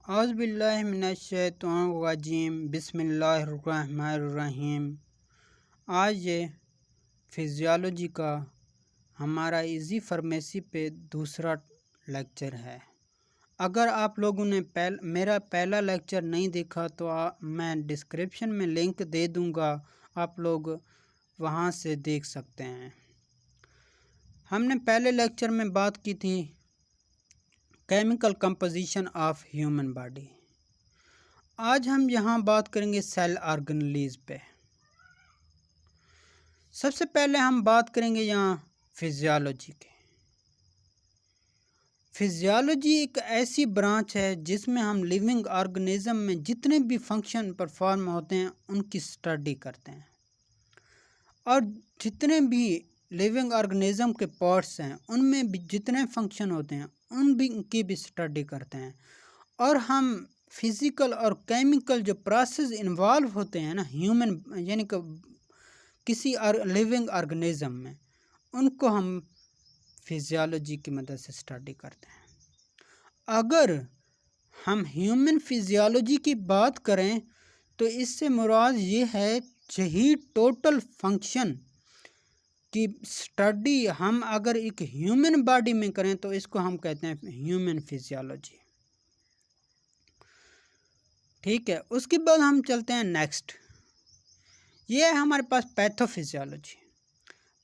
औज़ुबिल्लाहिमिनश्शैतानिर्रजीम बिस्मिल्लाहिर्रहमानिर्रहीम। आज ये फिज़ियोलॉजी का हमारा इजी फार्मेसी पे दूसरा लेक्चर है। अगर आप लोगों ने मेरा पहला लेक्चर नहीं देखा तो मैं डिस्क्रिप्शन में लिंक दे दूँगा, आप लोग वहाँ से देख सकते हैं। हमने पहले लेक्चर में बात की थी chemical composition of human body. आज हम यहाँ बात करेंगे सेल ऑर्गेनेलिज पे। सबसे पहले हम बात करेंगे यहाँ फिजियोलॉजी के। फिजियोलॉजी एक ऐसी ब्रांच है जिसमें हम लिविंग ऑर्गेनिज्म में जितने भी फंक्शन परफॉर्म होते हैं उनकी स्टडी करते हैं, और जितने भी लिविंग ऑर्गेनिज्म के पार्ट्स हैं उनमें भी जितने फंक्शन होते हैं उनकी भी स्टडी करते हैं। और हम फिज़िकल और केमिकल जो प्रोसेस इन्वॉल्व होते हैं ना ह्यूमन यानी कि किसी लिविंग ऑर्गेनिज्म में, उनको हम फिजियोलॉजी की मदद से स्टडी करते हैं। अगर हम ह्यूमन फिजियोलॉजी की बात करें तो इससे मुराद ये है यही टोटल फंक्शन की स्टडी हम अगर एक ह्यूमन बॉडी में करें तो इसको हम कहते हैं ह्यूमन फिजियोलॉजी। ठीक है, उसके बाद हम चलते हैं नेक्स्ट। ये है हमारे पास पैथोफिजियोलॉजी।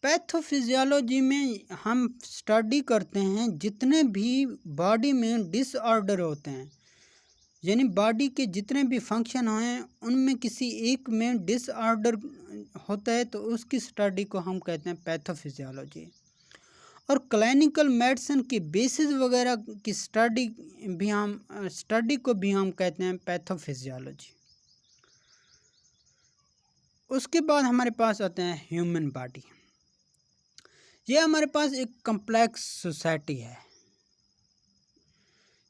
पैथोफिजियोलॉजी में हम स्टडी करते हैं जितने भी बॉडी में डिसऑर्डर होते हैं, यानी बॉडी के जितने भी फंक्शन हैं उनमें किसी एक में डिसऑर्डर होता है तो उसकी स्टडी को हम कहते हैं पैथोफिजियोलॉजी। और क्लिनिकल मेडिसिन की बेसिस वगैरह की स्टडी को भी हम कहते हैं पैथोफिजियोलॉजी। उसके बाद हमारे पास आते हैं ह्यूमन बॉडी। ये हमारे पास एक कम्प्लेक्स सोसाइटी है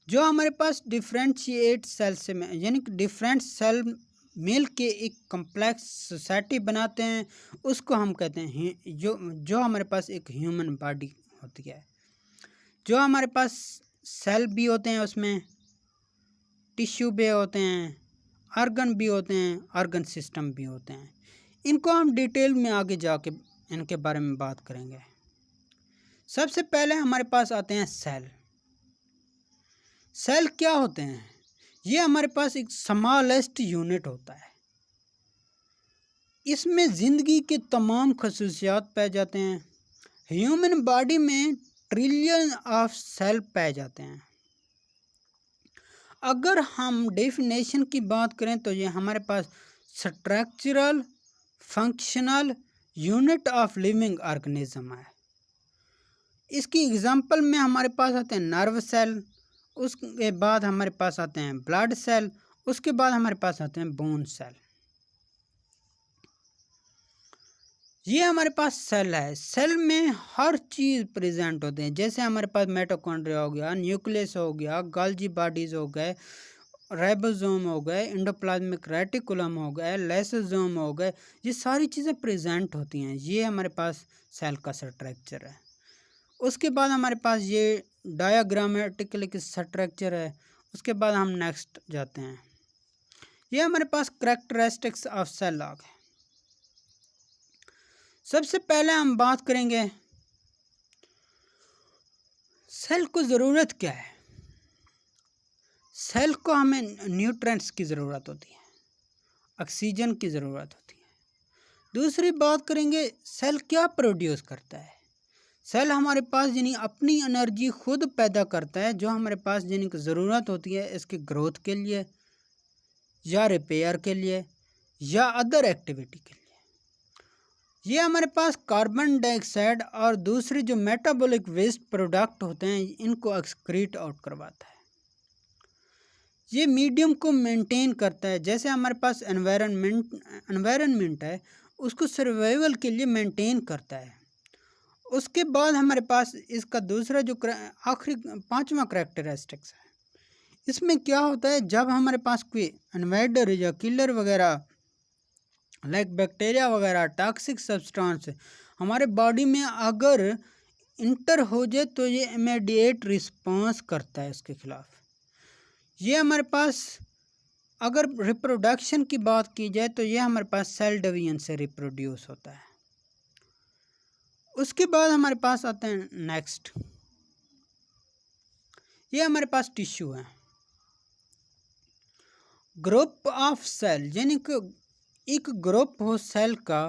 जो हमारे पास डिफरेंशिएट सेल से यानी कि डिफरेंट सेल मिल के एक कम्प्लेक्स सोसाइटी बनाते हैं, उसको हम कहते हैं जो हमारे पास एक ह्यूमन बॉडी होती है। जो हमारे पास सेल भी होते हैं, उसमें टिश्यू भी होते हैं, ऑर्गन भी होते हैं, ऑर्गन सिस्टम भी होते हैं। इनको हम डिटेल में आगे जाके इनके बारे में बात करेंगे। सबसे पहले हमारे पास आते हैं सेल। सेल क्या होते हैं? ये हमारे पास एक स्मॉलेस्ट यूनिट होता है। इसमें ज़िंदगी के तमाम खसूसियात पाए जाते हैं। ह्यूमन बॉडी में ट्रिलियन ऑफ सेल पाए जाते हैं। अगर हम डेफिनेशन की बात करें तो ये हमारे पास structural functional unit of living organism है। इसकी एग्जांपल में हमारे पास आते हैं नर्व सेल, उसके बाद हमारे पास आते हैं ब्लड सेल, उसके बाद हमारे पास आते हैं बोन सेल। ये हमारे पास सेल है। सेल में हर चीज़ प्रेजेंट होते हैं, जैसे हमारे पास माइटोकॉन्ड्रिया हो गया, न्यूक्लियस हो गया, गोल्गी बॉडीज़ हो गए, राइबोसोम हो गए, एंडोप्लाज्मिक रेटिकुलम हो गए, लाइसोसोम हो गए, ये सारी चीज़ें प्रेजेंट होती हैं। ये हमारे पास सेल का स्ट्रक्चर है। उसके बाद हमारे पास ये डायग्रामेटिकली स्ट्रक्चर है। उसके बाद हम नेक्स्ट जाते हैं। ये हमारे पास करैक्टरिस्टिक्स ऑफ सेल लॉग है। सबसे पहले हम बात करेंगे सेल को ज़रूरत क्या है। सेल को हमें न्यूट्रिएंट्स की ज़रूरत होती है, ऑक्सीजन की ज़रूरत होती है। दूसरी बात करेंगे सेल क्या प्रोड्यूस करता है। सेल हमारे पास यानी अपनी एनर्जी खुद पैदा करता है, जो हमारे पास यानी कि ज़रूरत होती है इसके ग्रोथ के लिए या रिपेयर के लिए या अदर एक्टिविटी के लिए। ये हमारे पास कार्बन डाइऑक्साइड और दूसरे जो मेटाबॉलिक वेस्ट प्रोडक्ट होते हैं इनको एक्सक्रीट आउट करवाता है। ये मीडियम को मेंटेन करता है। जैसे हमारे पास एनवायरनमेंट है, उसको सर्वाइवल के लिए मेंटेन करता है। उसके बाद हमारे पास इसका दूसरा जो आखिरी पांचवा करैक्टरिस्टिक्स है, इसमें क्या होता है जब हमारे पास कोई इन्वेडर या किलर वगैरह लाइक बैक्टीरिया वगैरह टॉक्सिक सब्सटेंस हमारे बॉडी में अगर इंटर हो जाए तो ये इमीडिएट रिस्पांस करता है इसके खिलाफ। ये हमारे पास अगर रिप्रोडक्शन की बात की जाए तो ये हमारे पास सेल डिवीजन से रिप्रोड्यूस होता है। उसके बाद हमारे पास आते हैं नेक्स्ट, ये हमारे पास टिश्यू है। ग्रुप ऑफ सेल यानी कि एक ग्रुप हो सेल का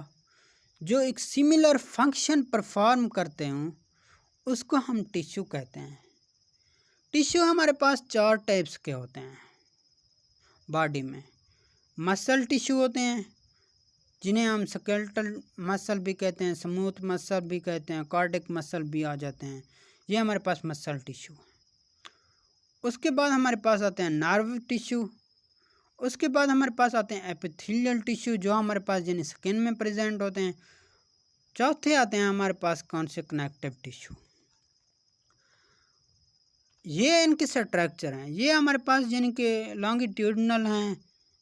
जो एक सिमिलर फंक्शन परफॉर्म करते हों, उसको हम टिश्यू कहते हैं। टिश्यू हमारे पास 4 टाइप्स के होते हैं बॉडी में। मसल टिश्यू होते हैं जिन्हें हम स्केलेटल मसल भी कहते हैं, स्मूथ मसल भी कहते हैं, कार्डिक मसल भी आ जाते हैं। ये हमारे पास मसल टिश्यू है। उसके बाद हमारे पास आते हैं नर्व टिश्यू। उसके बाद हमारे पास आते हैं एपिथेलियल टिश्यू जो हमारे पास जिन्हें स्किन में प्रेजेंट होते हैं। चौथे आते हैं हमारे पास कौन से कनेक्टिव टिश्यू। ये इनके स्ट्रक्चर हैं। ये हमारे पास जिनके लॉन्गिट्यूडनल हैं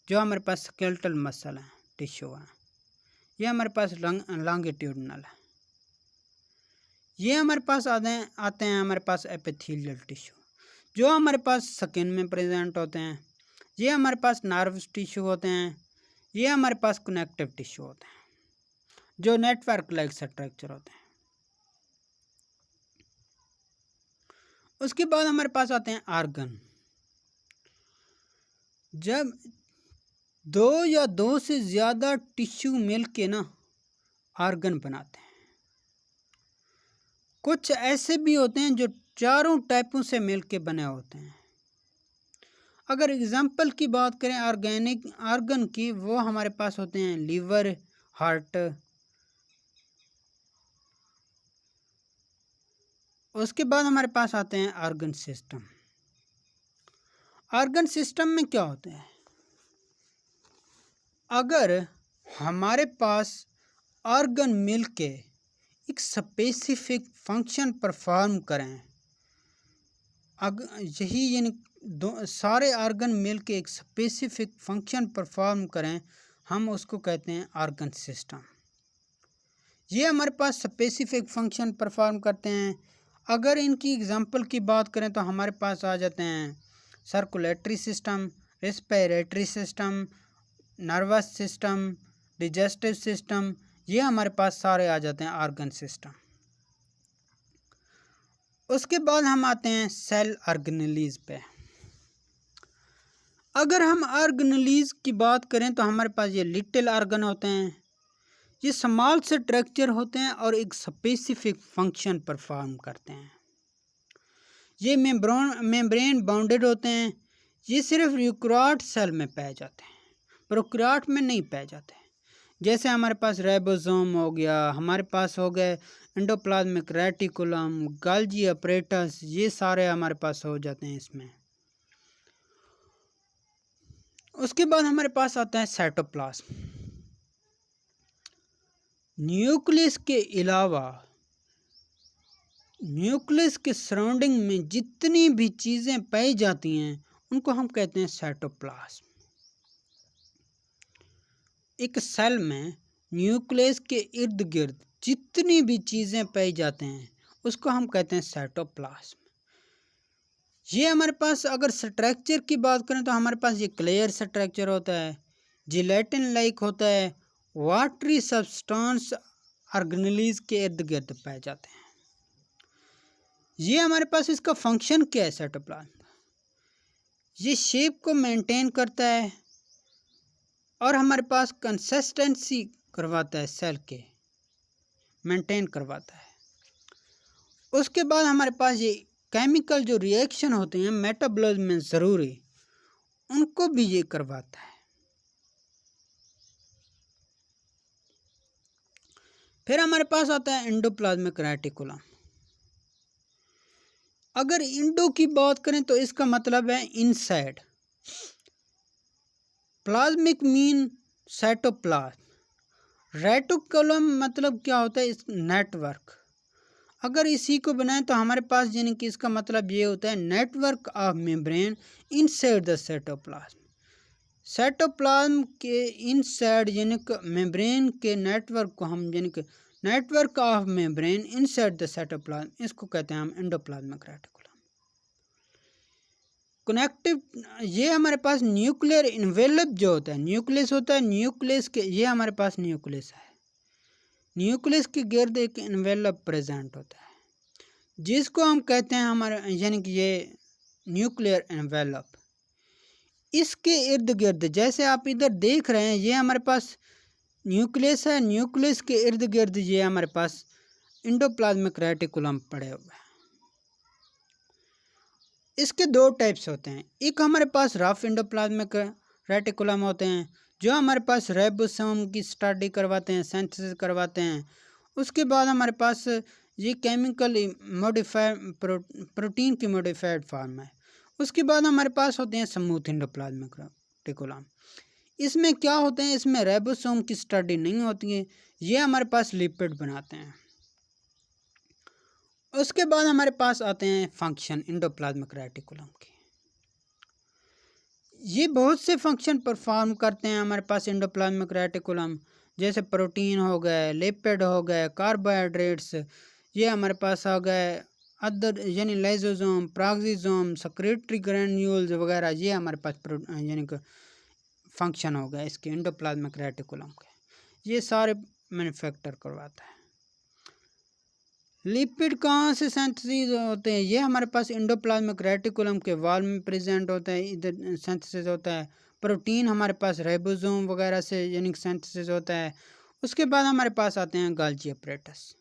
जो हमारे पास स्केलेटल मसल हैं टिश्यू हैं। ये हमारे पास लॉन्गिट्यूडनल है। ये हमारे पास आते हैं हमारे पास एपिथेलियल टिश्यू जो हमारे पास स्किन में प्रेजेंट होते हैं। ये हमारे पास नर्व टिश्यू होते हैं। ये हमारे पास कनेक्टिव टिश्यू होते हैं जो नेटवर्क लाइक स्ट्रक्चर होते हैं। उसके बाद हमारे पास आते हैं आर्गन। जब 2 या 2 से ज़्यादा टिश्यू मिलके ना आर्गन बनाते हैं। कुछ ऐसे भी होते हैं जो चारों टाइपों से मिलके बने होते हैं। अगर एग्जाम्पल की बात करें ऑर्गेनिक आर्गन की, वो हमारे पास होते हैं लीवर, हार्ट। उसके बाद हमारे पास आते हैं ऑर्गन सिस्टम। ऑर्गन सिस्टम में क्या होता है, अगर हमारे पास ऑर्गन मिलके एक स्पेसिफिक फंक्शन परफॉर्म करें, यही यानी सारे ऑर्गन मिलके एक स्पेसिफिक फंक्शन परफॉर्म करें, हम उसको कहते हैं ऑर्गन सिस्टम। ये हमारे पास स्पेसिफिक फंक्शन परफॉर्म करते हैं। अगर इनकी एग्जांपल की बात करें तो हमारे पास आ जाते हैं circulatory system, respiratory system, nervous system, digestive system. ये हमारे पास सारे आ जाते हैं ऑर्गन सिस्टम। उसके बाद हम आते हैं सेल ऑर्गेनेलीज पे। अगर हम ऑर्गेनेलीज की बात करें तो हमारे पास ये लिटिल ऑर्गन होते हैं। ये स्मॉल स्ट्रक्चर होते हैं और एक स्पेसिफिक फंक्शन परफॉर्म करते हैं। ये मेम्ब्रेन बाउंडेड होते हैं। ये सिर्फ यूकैरियोट सेल में पाए जाते हैं, प्रोकैरियोट में नहीं पाए जाते। जैसे हमारे पास राइबोसोम हो गया, हमारे पास हो गए एंडोप्लाज्मिक रेटिकुलम, गोल्गी अपरेटस, ये सारे हमारे पास हो जाते हैं इसमें। उसके बाद हमारे पास आता है साइटोप्लाज्म। न्यूक्लियस के अलावा न्यूक्लियस के सराउंडिंग में जितनी भी चीज़ें पाई जाती हैं उनको हम कहते हैं साइटोप्लाज्म। एक सेल में न्यूक्लियस के इर्द गिर्द जितनी भी चीज़ें पाई जाते हैं उसको हम कहते हैं साइटोप्लाज्म। ये हमारे पास अगर स्ट्रक्चर की बात करें तो हमारे पास ये क्लियर स्ट्रक्चर होता है, जिलेटिन लाइक होता है, वाटरी सब्सटेंस ऑर्गेनेलीज के इर्द गिर्द पाए जाते हैं। ये हमारे पास इसका फंक्शन क्या है साइटोप्लाज्म का, ये शेप को मेंटेन करता है और हमारे पास कंसिस्टेंसी करवाता है, सेल के मेंटेन करवाता है। उसके बाद हमारे पास ये केमिकल जो रिएक्शन होते हैं मेटाबॉलिज्म में ज़रूरी, उनको भी ये करवाता है। फिर हमारे पास आता है एंडोप्लाज्मिक रेटिकुलम। अगर इंडो की बात करें तो इसका मतलब है inside, plasmic mean cytoplasm, reticulum मतलब क्या होता है, इस नेटवर्क। अगर इसी को बनाएं तो हमारे पास यानी कि इसका मतलब ये होता है network of membrane inside the cytoplasm. Cytoplasm के इनसाइड यानी कि मेम्ब्रेन के नेटवर्क को हम यानी कि network of membrane inside the cytoplasm, इसको कहते हैं हम एंडोप्लाज्मिक रेटिकुलम। कनेक्टिव, ये हमारे पास न्यूक्लियर इन्वेलप जो होता है, न्यूक्लियस होता है, न्यूक्लियस के, ये हमारे पास न्यूक्लियस है, न्यूक्लियस के गिर्द एक इन्वेलप प्रेजेंट होता है जिसको हम कहते हैं हमारे, यानी कि ये न्यूक्लियर इन्वेलप। इसके इर्द गिर्द जैसे आप इधर देख रहे हैं, ये हमारे पास न्यूक्लियस है, न्यूक्लियस के इर्द गिर्द ये हमारे पास एंडोप्लाज्मिक रेटिकुलम पड़े हुए हैं। इसके दो टाइप्स होते हैं, एक हमारे पास रफ एंडोप्लाज्मिक रेटिकुलम होते हैं जो हमारे पास राइबोसोम की स्टडी करवाते हैं, सिंथेसिस करवाते हैं। उसके बाद हमारे पास ये केमिकली मॉडिफाइड प्रोटीन की मॉडिफाइड फॉर्म है। उसके बाद हमारे पास होते हैं स्मूथ एंडोप्लाज्मिक रेटिकुलम। इसमें क्या होते हैं, इसमें राइबोसोम की स्टडी नहीं होती है, ये हमारे पास लिपिड बनाते हैं। उसके बाद हमारे पास आते हैं फंक्शन एंडोप्लाज्मिक रेटिकुलम के। ये बहुत से फंक्शन परफॉर्म करते हैं हमारे पास एंडोप्लाज्मिक रेटिकुलम, जैसे प्रोटीन हो गए, लिपिड हो गए, कार्बोहाइड्रेट्स, ये हमारे पास आ गए अदर यानी लाइसोसोम, प्रोक्सिसोम, सेक्रेटरी ग्रैन्यूल्स वगैरह, ये हमारे पास यानी कि फंक्शन हो गए इसके एंडोप्लाज्मिक रेटिकुलम के, ये सारे मैन्युफैक्चर करवाता है। लिपिड कहाँ से सिंथेसिस होते हैं, ये हमारे पास एंडोप्लाज्मिक रेटिकुलम के वॉल में प्रेजेंट होता है, इधर सिंथेसिस होता है। प्रोटीन हमारे पास राइबोसोम वगैरह से यानी सिंथेसिस होता है। उसके बाद हमारे पास आते हैं गोल्गी अपरेटस।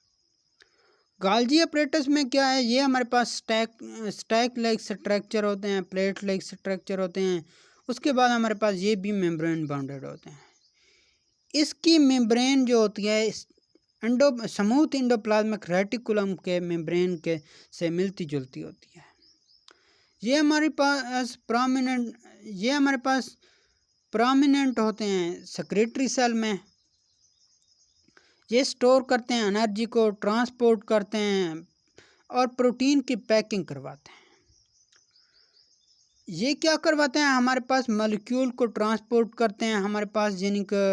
गोल्गी अपरेटस में क्या है, ये हमारे पास स्टैक लाइक स्ट्रक्चर होते हैं, प्लेट लाइक स्ट्रक्चर होते हैं। उसके बाद हमारे पास ये भी मेम्ब्रेन बाउंडेड होते हैं। इसकी मेम्ब्रेन जो होती है स्मूथ एंडोप्लाज्मिक रेटिकुलम के मेम्ब्रेन के से मिलती जुलती होती है। ये हमारे पास प्रोमिनेंट होते हैं सेक्रेटरी सेल में। ये स्टोर करते हैं एनर्जी को, ट्रांसपोर्ट करते हैं और प्रोटीन की पैकिंग करवाते हैं। ये क्या करवाते हैं, हमारे पास मॉलिक्यूल को ट्रांसपोर्ट करते हैं हमारे पास यानी कि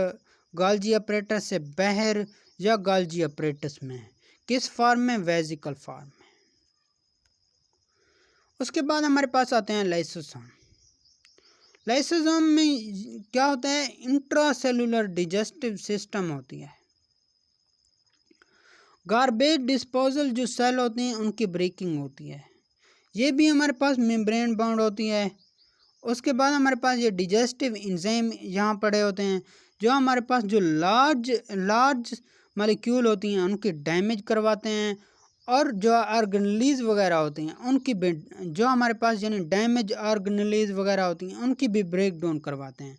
गोल्गी अपरेटस से बाहर या गोल्गी अपरेटस में, किस फॉर्म में, वेसिकल फॉर्म में। उसके बाद हमारे पास आते हैं लाइसोसोम। लाइसोसोम में क्या होता है, इंट्रासेलुलर डिजेस्टिव सिस्टम होती है। गार्बेज डिस्पोजल जो सेल होते हैं उनकी ब्रेकिंग होती है, ये भी हमारे पास मेम्ब्रेन बाउंड होती है। उसके बाद हमारे पास ये डिजेस्टिव एंजाइम यहाँ पड़े होते हैं जो हमारे पास जो लार्ज मॉलिक्यूल होती हैं उनकी डैमेज करवाते हैं, और जो ऑर्गेनेलीज वगैरह होती हैं उनकी जो हमारे पास यानी डैमेज ऑर्गेनेलीज वगैरह होती हैं उनकी भी ब्रेक डाउन करवाते हैं।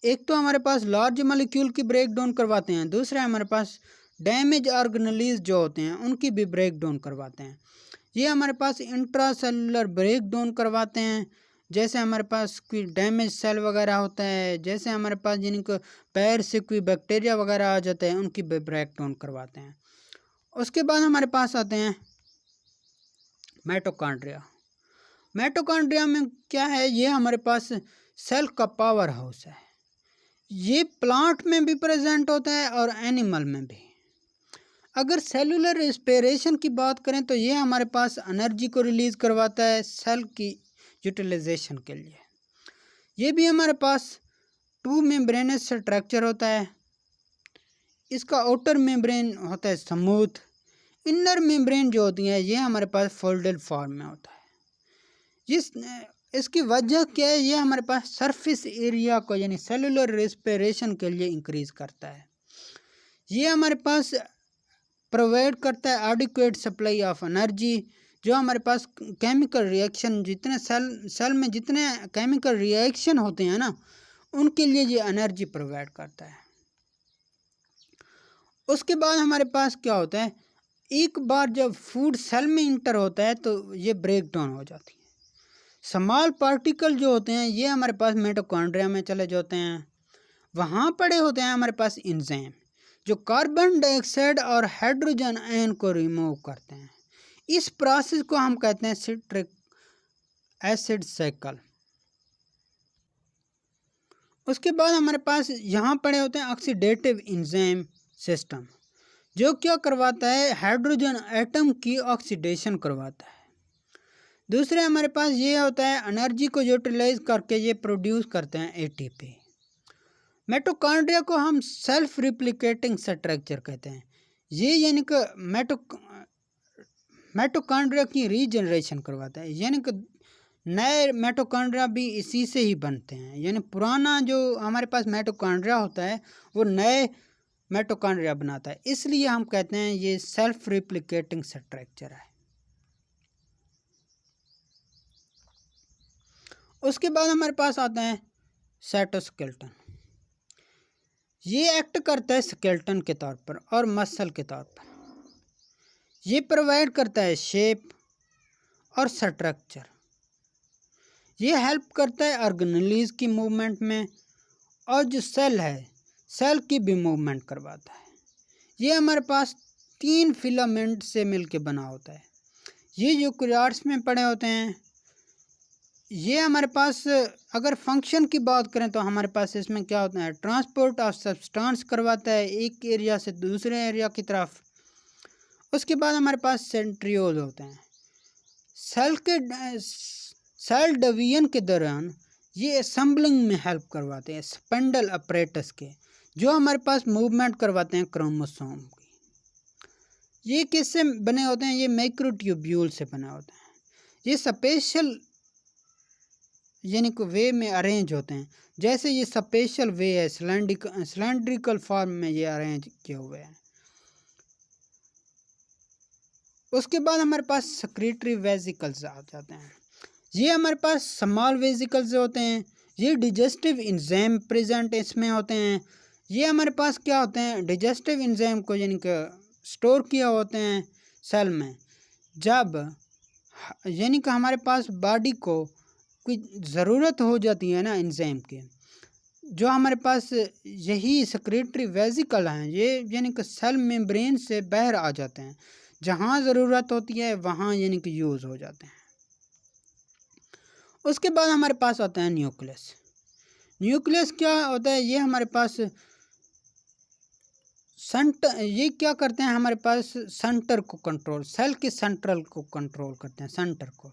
एक तो हमारे पास लार्ज मॉलिक्यूल की ब्रेक डाउन करवाते हैं, दूसरा हमारे पास डैमेज ऑर्गेनेलीज जो होते हैं उनकी भी ब्रेक डाउन करवाते हैं। ये हमारे पास इंट्रासेलुलर ब्रेक डाउन करवाते हैं, जैसे हमारे पास कोई डैमेज सेल वगैरह होता है, जैसे हमारे पास जिनको पैर से कोई बैक्टीरिया वगैरह आ जाते हैं उनकी ब्रेक डाउन करवाते हैं। उसके बाद हमारे पास आते हैं माइटोकॉन्ड्रिया। माइटोकॉन्ड्रिया में क्या है, ये हमारे पास सेल का पावर हाउस है। ये प्लांट में भी प्रेजेंट होता है और एनिमल में भी। अगर सेलुलर रेस्पिरेशन की बात करें तो ये हमारे पास एनर्जी को रिलीज करवाता है सेल की यूटिलाइजेशन के लिए। ये भी हमारे पास 2 मेम्ब्रेनस स्ट्रक्चर होता है। इसका आउटर मेम्ब्रेन होता है स्मूथ, इनर मेम्ब्रेन जो होती है ये हमारे पास फोल्डेड फॉर्म में होता है। इसकी वजह क्या है, ये हमारे पास सरफेस एरिया को यानी सेलुलर रेस्पिरेशन के लिए इंक्रीज करता है। ये हमारे पास प्रोवाइड करता है एडिक्वेट सप्लाई ऑफ एनर्जी, जो हमारे पास केमिकल रिएक्शन जितने सेल में जितने केमिकल रिएक्शन होते हैं ना उनके लिए ये एनर्जी प्रोवाइड करता है। उसके बाद हमारे पास क्या होता है, एक बार जब फूड सेल में इंटर होता है तो ये ब्रेक डाउन हो जाती है। स्मॉल पार्टिकल जो होते हैं ये हमारे पास माइटोकॉन्ड्रिया में चले जाते हैं, वहाँ पड़े होते हैं हमारे पास एंजाइम जो कार्बन डाइऑक्साइड और हाइड्रोजन आयन को रिमूव करते हैं। इस प्रोसेस को हम कहते हैं सिट्रिक एसिड साइकिल। उसके बाद हमारे पास यहाँ पड़े होते हैं ऑक्सीडेटिव एंजाइम सिस्टम, जो क्या करवाता है, हाइड्रोजन एटम की ऑक्सीडेशन करवाता है। दूसरे हमारे पास ये होता है एनर्जी को यूटिलाइज करके ये प्रोड्यूस करते हैं एटीपी। मिटोकॉन्ड्रिया को हम सेल्फ रिप्लिकेटिंग स्ट्रक्चर कहते हैं। ये यानी कि मिटोकॉन्ड्रिया की रीजनरेशन करवाता है, यानी कि नए मिटोकॉन्ड्रिया भी इसी से ही बनते हैं। यानी पुराना जो हमारे पास मिटोकॉन्ड्रिया होता है वो नए मिटोकॉन्ड्रिया बनाता है, इसलिए हम कहते हैं ये सेल्फ रिप्लिकेटिंग स्ट्रक्चर है। उसके बाद हमारे पास आता है साइटोस्केलेटन। ये एक्ट करता है स्केलेटन के तौर पर और मसल के तौर पर। ये प्रोवाइड करता है शेप और स्ट्रक्चर। ये हेल्प करता है ऑर्गेनेलीज की मूवमेंट में, और जो सेल है सेल की भी मूवमेंट करवाता है। ये हमारे पास 3 फिलामेंट से मिलके बना होता है। ये यूकेरियोट्स में पड़े होते हैं। ये हमारे पास अगर फंक्शन की बात करें तो हमारे पास इसमें क्या होता है, ट्रांसपोर्ट ऑफ सब्सटेंस करवाता है एक एरिया से दूसरे एरिया की तरफ। उसके बाद हमारे पास सेंट्रियोल होते हैं। सेल डिवीजन के दौरान ये असेंबलिंग में हेल्प करवाते हैं स्पेंडल अपरेटस के, जो हमारे पास मूवमेंट करवाते हैं क्रोमोसोम की। ये किससे बने होते हैं, ये माइक्रोट्यूब्यूल से बने होते हैं। ये स्पेशल यानी कि वे में अरेंज होते हैं, जैसे ये स्पेशल वे है, सिलेंड्रिकल फॉर्म में ये अरेंज किए हुए हैं। उसके बाद हमारे पास सेक्रेटरी वेसिकल्स आ जाते हैं। ये हमारे पास स्मॉल वेसिकल्स होते हैं। ये डिजेस्टिव एंजाइम प्रेजेंट इसमें होते हैं। ये हमारे पास क्या होते हैं, डिजेस्टिव एंजाइम को यानी कि स्टोर किया होते हैं सेल में। जब यानी कि हमारे पास बॉडी को कोई ज़रूरत हो जाती है ना एंजाइम के, जो हमारे पास यही सेक्रेटरी वेसिकल हैं, ये यानी कि सेल मेम्ब्रेन से बाहर आ जाते हैं। जहाँ ज़रूरत होती है वहाँ यानी कि यूज़ हो जाते हैं। उसके बाद हमारे पास आता है न्यूक्लियस। न्यूक्लियस क्या होता है, ये हमारे पास ये क्या करते हैं, हमारे पास सेंटर को कंट्रोल, सेल के सेंट्रल को कंट्रोल करते हैं, सेंटर को।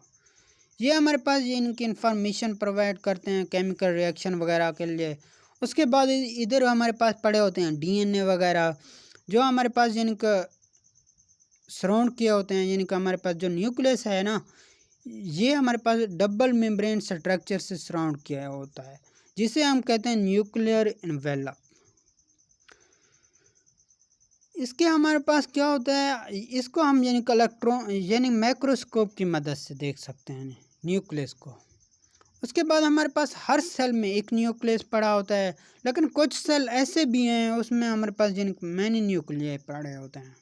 ये हमारे पास ये इनकी इंफॉर्मेशन प्रोवाइड करते हैं केमिकल रिएक्शन वगैरह के लिए। उसके बाद इधर हमारे पास पड़े होते हैं डीएनए वगैरह, जो हमारे पास यानी कि सराउंड किए होते हैं। यानी कि हमारे पास जो न्यूक्लियस है ना, ये हमारे पास डबल मेम्ब्रेन स्ट्रक्चर से सराउंड किया होता है, जिसे हम कहते हैं न्यूक्लियर एनवेलप। इसके हमारे पास क्या होता है, इसको हम यानी कि इलेक्ट्रॉन यानी माइक्रोस्कोप की मदद से देख सकते हैं न्यूक्लियस को। उसके बाद हमारे पास हर सेल में एक न्यूक्लियस पड़ा होता है, लेकिन कुछ सेल ऐसे भी हैं उसमें हमारे पास यानी मैनी न्यूक्लियाई पड़े होते हैं।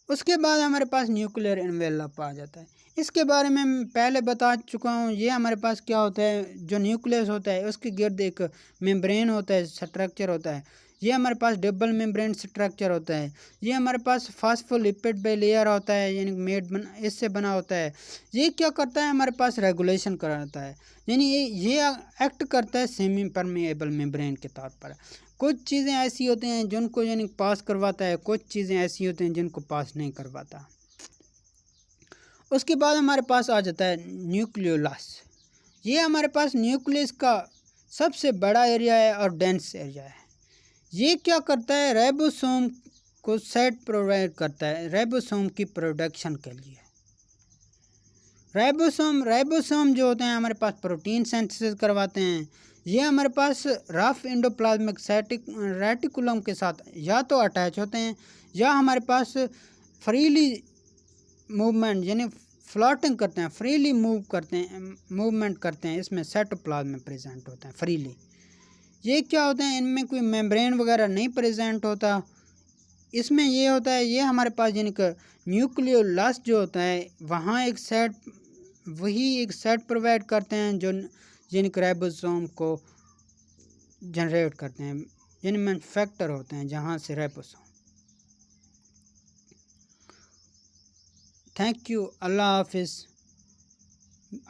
उसके बाद हमारे पास न्यूक्लियर एनवेलप आ जाता है। इसके बारे में मैं पहले बता चुका हूँ। ये हमारे पास क्या होता है, जो न्यूक्लियस होता है उसके गिर्द एक मेम्ब्रेन होता है, स्ट्रक्चर होता है। ये हमारे पास डबल मेम्ब्रेन स्ट्रक्चर होता है। ये हमारे पास फास्फोलिपिड बाइलेयर होता है, यानी इससे बना होता है। ये क्या करता है, हमारे पास रेगुलेशन कराता है, यानी ये एक्ट करता है सेमी परमेएबल मेम्ब्रेन के तौर पर। कुछ चीज़ें ऐसी होती हैं जिनको यानी पास करवाता है, कुछ चीज़ें ऐसी होती हैं जिनको पास नहीं करवाता। उसके बाद हमारे पास आ जाता है न्यूक्लियोलस। ये हमारे पास न्यूक्लियस का सबसे बड़ा एरिया है और डेंस एरिया है। ये क्या करता है, राइबोसोम को सेट प्रोवाइड करता है राइबोसोम की प्रोडक्शन के लिए। राइबोसोम जो होते हैं हमारे पास प्रोटीन सिंथेसिस करवाते हैं। ये हमारे पास रफ एंडोप्लाज्मिक रेटिकुलम के साथ या तो अटैच होते हैं या हमारे पास फ्रीली मूवमेंट यानी फ्लोटिंग करते हैं, फ्रीली मूवमेंट करते हैं। इसमें साइटोप्लाज्म में प्रेजेंट होते हैं फ्रीली। ये क्या होते हैं, इनमें कोई मेम्ब्रेन वगैरह नहीं प्रेजेंट होता। इसमें ये होता है, ये हमारे पास यानी कि न्यूक्लियोलस जो होता है वहाँ एक सेट प्रोवाइड करते हैं जो यानी कि राइबोसोम को जनरेट करते हैं, यानी मैन्युफैक्चर होते हैं जहाँ से राइबोसोम। थैंक यू, अल्लाह हाफिज़।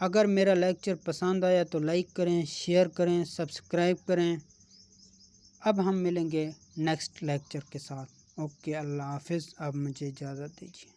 अगर मेरा लेक्चर पसंद आया तो लाइक करें, शेयर करें, सब्सक्राइब करें। अब हम मिलेंगे नेक्स्ट लेक्चर के साथ। ओके, अल्लाह हाफिज़। अब मुझे इजाज़त दीजिए।